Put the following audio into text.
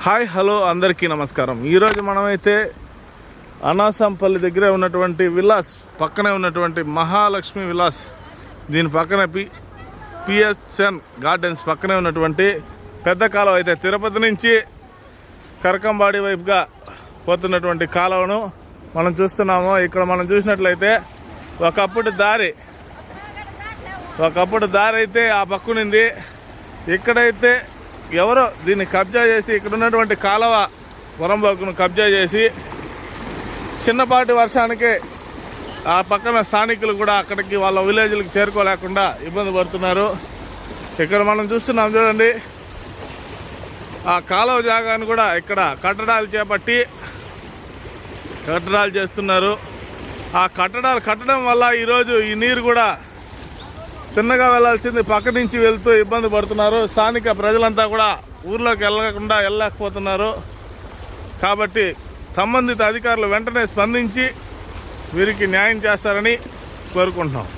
Hi hello అందరికీ నమస్కారం. ఈరోజు మనమైతే అనాసంపల్లి దగ్గర ఉన్నటువంటి విలాస్ పక్కనే ఉన్నటువంటి మహాలక్ష్మి విలాస్, దీని పక్కన పిఎస్ఎన్ గార్డెన్స్ పక్కనే ఉన్నటువంటి పెద్ద కాలువ అయితే తిరుపతి నుంచి కరకంబాడి వైపుగా పోతున్నటువంటి కాలువను మనం చూస్తున్నాము. ఇక్కడ మనం చూసినట్లయితే ఒకప్పుడు దారి అయితే ఆ పక్కనుంది. ఇక్కడైతే ఎవరో దీన్ని కబ్జా చేసి ఇక్కడ ఉన్నటువంటి కాలువ వరంబాకును కబ్జా చేసి చిన్నపాటి వర్షానికి ఆ పక్కన స్థానికులు కూడా అక్కడికి వాళ్ళ విలేజ్లకు చేరుకోలేకుండా ఇబ్బంది పడుతున్నారు. ఇక్కడ మనం చూస్తున్నాం చూడండి, ఆ కాలువ జాగాను కూడా ఇక్కడ కట్టడాలు చేపట్టి కట్టడాలు చేస్తున్నారు. ఆ కట్టడాలు కట్టడం వల్ల ఈరోజు ఈ నీరు కూడా తిన్నగా వెళ్లాల్సింది పక్క నుంచి వెళ్తూ ఇబ్బంది పడుతున్నారు. స్థానిక ప్రజలంతా కూడా ఊర్లోకి వెళ్ళలేకపోతున్నారు. కాబట్టి సంబంధిత అధికారులు వెంటనే స్పందించి వీరికి న్యాయం చేస్తారని కోరుకుంటున్నాం.